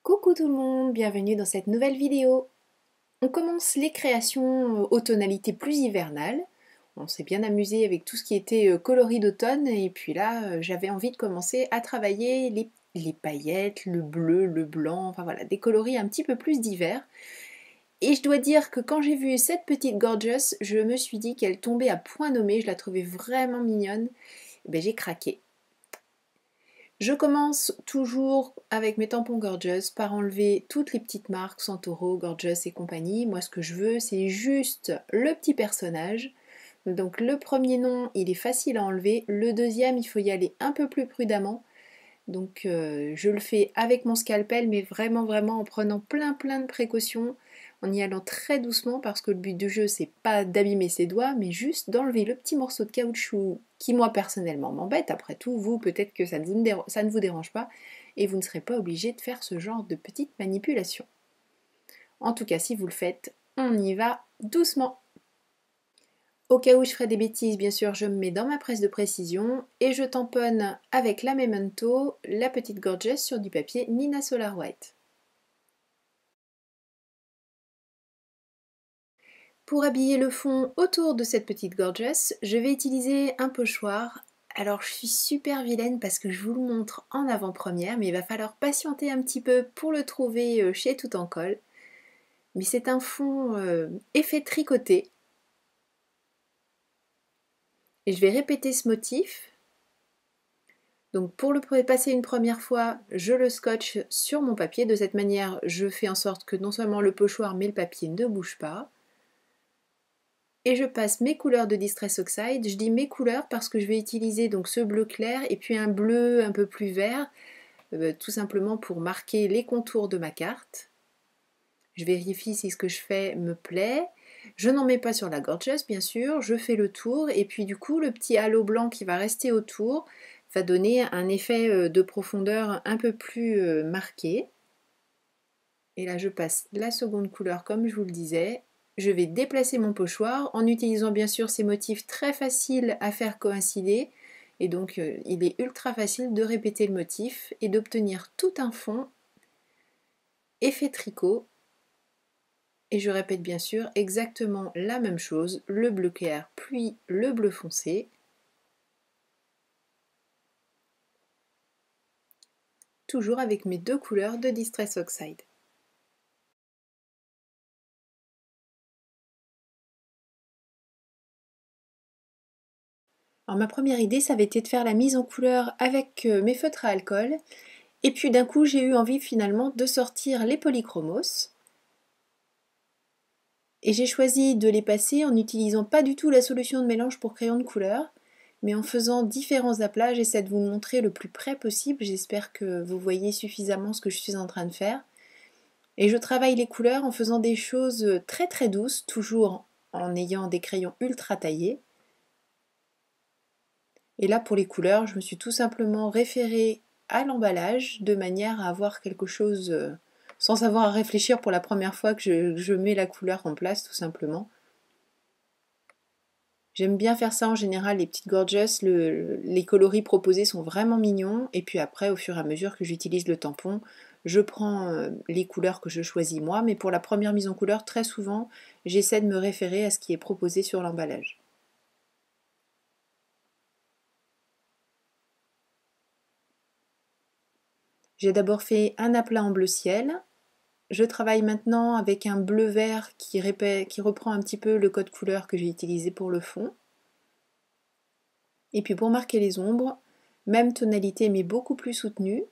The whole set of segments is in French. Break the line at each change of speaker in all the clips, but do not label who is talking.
Coucou tout le monde, bienvenue dans cette nouvelle vidéo. On commence les créations aux tonalités plus hivernales. On s'est bien amusé avec tout ce qui était coloris d'automne et puis là j'avais envie de commencer à travailler les paillettes, le bleu, le blanc, enfin voilà, des coloris un petit peu plus d'hiver. Et je dois dire que quand j'ai vu cette petite Gorgeous, je me suis dit qu'elle tombait à point nommé, je la trouvais vraiment mignonne. Et ben, j'ai craqué. Je commence toujours avec mes tampons Gorgeous par enlever toutes les petites marques Santoro, Gorgeous et compagnie. Moi ce que je veux c'est juste le petit personnage. Donc le premier nom il est facile à enlever, le deuxième il faut y aller un peu plus prudemment. Donc je le fais avec mon scalpel mais vraiment en prenant plein de précautions, en y allant très doucement parce que le but du jeu c'est pas d'abîmer ses doigts mais juste d'enlever le petit morceau de caoutchouc qui moi personnellement m'embête. Après tout, vous peut-être que ça ne vous dérange pas et vous ne serez pas obligé de faire ce genre de petites manipulations. En tout cas si vous le faites, on y va doucement. Au cas où je ferais des bêtises, bien sûr, je me mets dans ma presse de précision et je tamponne avec la Memento la petite Gorgeous sur du papier Nina Solar White. Pour habiller le fond autour de cette petite Gorgeous, je vais utiliser un pochoir. Alors je suis super vilaine parce que je vous le montre en avant-première, mais il va falloir patienter un petit peu pour le trouver chez Tout en Colle. Mais c'est un fond effet tricoté. Et je vais répéter ce motif. Donc pour le passer une première fois, je le scotche sur mon papier. De cette manière, je fais en sorte que non seulement le pochoir mais le papier ne bouge pas. Et je passe mes couleurs de Distress Oxide. Je dis mes couleurs parce que je vais utiliser donc ce bleu clair et puis un bleu un peu plus vert, tout simplement pour marquer les contours de ma carte. Je vérifie si ce que je fais me plaît. Je n'en mets pas sur la Gorgeous bien sûr, je fais le tour et puis du coup le petit halo blanc qui va rester autour va donner un effet de profondeur un peu plus marqué. Et là je passe la seconde couleur comme je vous le disais. Je vais déplacer mon pochoir en utilisant bien sûr ces motifs très faciles à faire coïncider. Et donc il est ultra facile de répéter le motif et d'obtenir tout un fond effet tricot. Et je répète bien sûr exactement la même chose, le bleu clair puis le bleu foncé. Toujours avec mes deux couleurs de Distress Oxide. Alors ma première idée, ça avait été de faire la mise en couleur avec mes feutres à alcool. Et puis d'un coup, j'ai eu envie finalement de sortir les polychromos. Et j'ai choisi de les passer en n'utilisant pas du tout la solution de mélange pour crayon de couleur, mais en faisant différents aplats. J'essaie de vous montrer le plus près possible. J'espère que vous voyez suffisamment ce que je suis en train de faire. Et je travaille les couleurs en faisant des choses très douces, toujours en ayant des crayons ultra taillés. Et là pour les couleurs, je me suis tout simplement référée à l'emballage de manière à avoir quelque chose sans avoir à réfléchir pour la première fois que je mets la couleur en place tout simplement. J'aime bien faire ça en général, les petites Gorgeous, les coloris proposés sont vraiment mignons et puis après au fur et à mesure que j'utilise le tampon, je prends les couleurs que je choisis moi, mais pour la première mise en couleur, très souvent, j'essaie de me référer à ce qui est proposé sur l'emballage. J'ai d'abord fait un aplat en bleu ciel. Je travaille maintenant avec un bleu vert qui reprend un petit peu le code couleur que j'ai utilisé pour le fond. Et puis pour marquer les ombres, même tonalité mais beaucoup plus soutenue.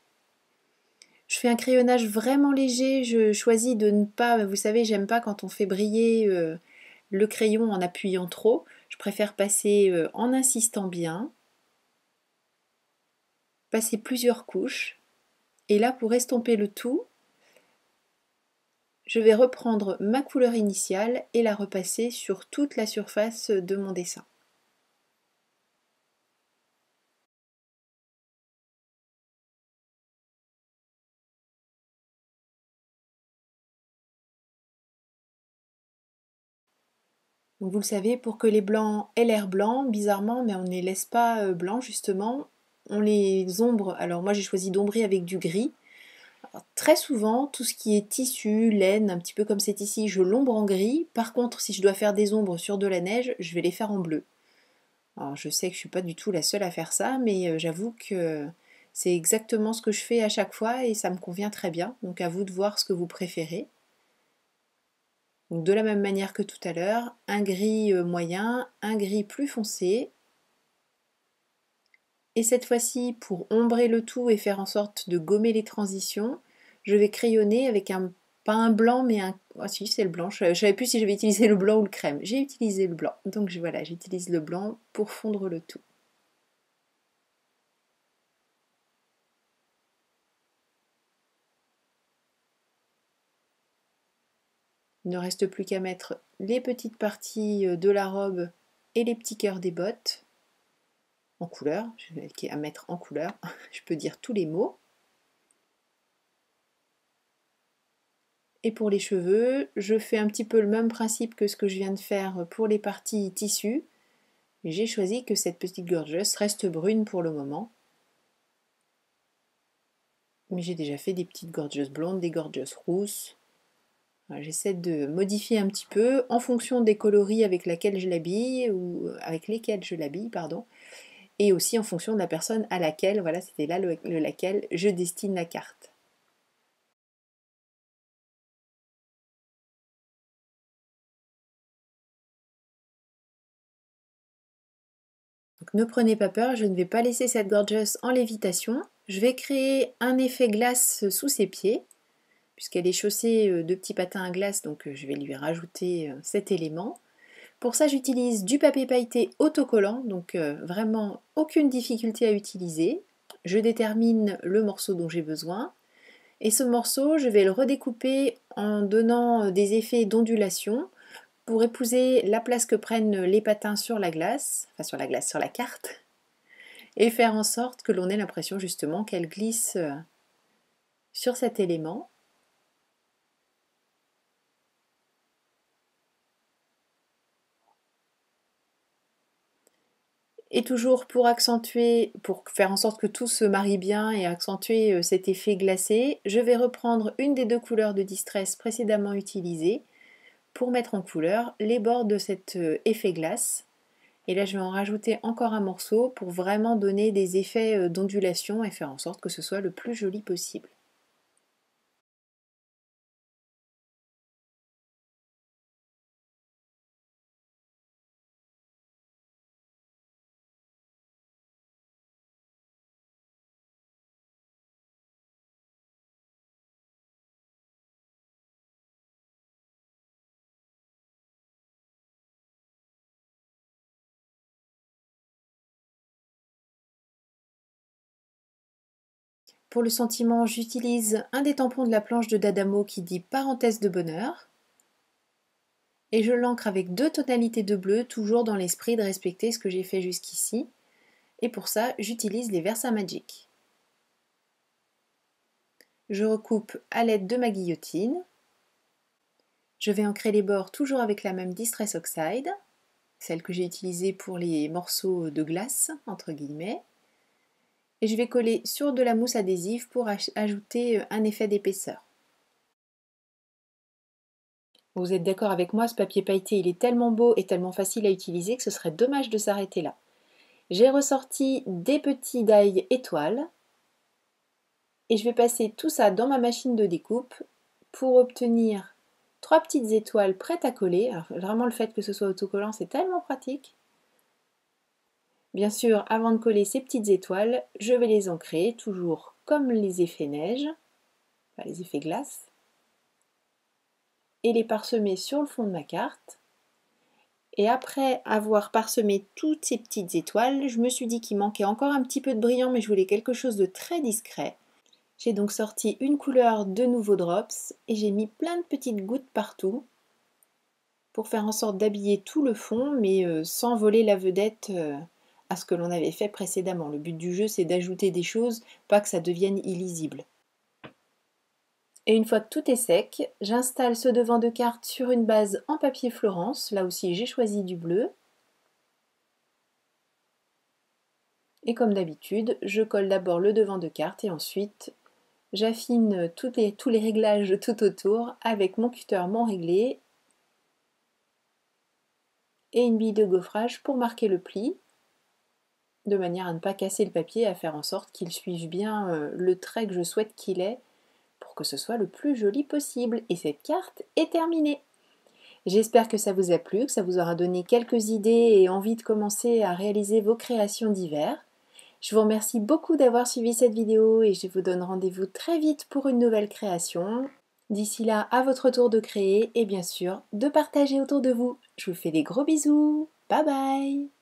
Je fais un crayonnage vraiment léger, je choisis de ne pas, vous savez, j'aime pas quand on fait briller le crayon en appuyant trop. Je préfère passer en insistant bien, passer plusieurs couches. Et là, pour estomper le tout, je vais reprendre ma couleur initiale et la repasser sur toute la surface de mon dessin. Donc vous le savez, pour que les blancs aient l'air blancs, bizarrement, mais on ne les laisse pas blancs justement, on les ombre. Alors moi j'ai choisi d'ombrer avec du gris. Alors, très souvent, tout ce qui est tissu, laine, un petit peu comme c'est ici, je l'ombre en gris. Par contre, si je dois faire des ombres sur de la neige, je vais les faire en bleu. Alors, je sais que je suis pas du tout la seule à faire ça, mais j'avoue que c'est exactement ce que je fais à chaque fois et ça me convient très bien. Donc à vous de voir ce que vous préférez. Donc de la même manière que tout à l'heure, un gris moyen, un gris plus foncé. Et cette fois-ci, pour ombrer le tout et faire en sorte de gommer les transitions, je vais crayonner avec pas un blanc, mais un... Ah si, c'est le blanc. Je ne savais plus si j'avais utilisé le blanc ou le crème. J'ai utilisé le blanc. Donc voilà, j'utilise le blanc pour fondre le tout. Il ne reste plus qu'à mettre les petites parties de la robe et les petits cœurs des bottes en couleur. Je vais à mettre en couleur. Je peux dire tous les mots. Et pour les cheveux, je fais un petit peu le même principe que ce que je viens de faire pour les parties tissus. J'ai choisi que cette petite gorgeuse reste brune pour le moment. Mais j'ai déjà fait des petites gorgeous blondes, des gorgeous rousses. J'essaie de modifier un petit peu en fonction des coloris avec lesquels je l'habille, pardon, et aussi en fonction de la personne à laquelle, voilà, c'était là laquelle je destine la carte. Donc ne prenez pas peur, je ne vais pas laisser cette gorgeous en lévitation. Je vais créer un effet glace sous ses pieds, puisqu'elle est chaussée de petits patins à glace, donc je vais lui rajouter cet élément. Pour ça, j'utilise du papier pailleté autocollant, donc vraiment aucune difficulté à utiliser. Je détermine le morceau dont j'ai besoin. Et ce morceau, je vais le redécouper en donnant des effets d'ondulation pour épouser la place que prennent les patins sur la glace, enfin sur la glace, sur la carte, et faire en sorte que l'on ait l'impression justement qu'elle glisse sur cet élément. Et toujours pour accentuer, pour faire en sorte que tout se marie bien et accentuer cet effet glacé, je vais reprendre une des deux couleurs de Distress précédemment utilisées pour mettre en couleur les bords de cet effet glace. Et là je vais en rajouter encore un morceau pour vraiment donner des effets d'ondulation et faire en sorte que ce soit le plus joli possible. Pour le sentiment, j'utilise un des tampons de la planche de Dadamo qui dit parenthèse de bonheur. Et je l'ancre avec deux tonalités de bleu, toujours dans l'esprit de respecter ce que j'ai fait jusqu'ici. Et pour ça, j'utilise les Versamagic. Je recoupe à l'aide de ma guillotine. Je vais ancrer les bords toujours avec la même Distress Oxide, celle que j'ai utilisée pour les morceaux de glace, entre guillemets. Et je vais coller sur de la mousse adhésive pour ajouter un effet d'épaisseur. Vous êtes d'accord avec moi, ce papier pailleté, il est tellement beau et tellement facile à utiliser que ce serait dommage de s'arrêter là. J'ai ressorti des petits die étoiles et je vais passer tout ça dans ma machine de découpe pour obtenir trois petites étoiles prêtes à coller. Alors, vraiment, le fait que ce soit autocollant, c'est tellement pratique. Bien sûr, avant de coller ces petites étoiles, je vais les ancrer, toujours comme les effets neige, enfin les effets glace, et les parsemer sur le fond de ma carte. Et après avoir parsemé toutes ces petites étoiles, je me suis dit qu'il manquait encore un petit peu de brillant, mais je voulais quelque chose de très discret. J'ai donc sorti une couleur de nouveaux drops et j'ai mis plein de petites gouttes partout pour faire en sorte d'habiller tout le fond, mais sans voler la vedette à ce que l'on avait fait précédemment. Le but du jeu, c'est d'ajouter des choses, pas que ça devienne illisible. Et une fois que tout est sec, j'installe ce devant de carte sur une base en papier Florence. Là aussi, j'ai choisi du bleu. Et comme d'habitude, je colle d'abord le devant de carte et ensuite J'affine tous les réglages tout autour avec mon cutter mon réglé et une bille de gaufrage pour marquer le pli, de manière à ne pas casser le papier et à faire en sorte qu'il suive bien le trait que je souhaite qu'il ait pour que ce soit le plus joli possible. Et cette carte est terminée. J'espère que ça vous a plu, que ça vous aura donné quelques idées et envie de commencer à réaliser vos créations d'hiver. Je vous remercie beaucoup d'avoir suivi cette vidéo et je vous donne rendez-vous très vite pour une nouvelle création. D'ici là, à votre tour de créer et bien sûr de partager autour de vous. Je vous fais des gros bisous. Bye bye!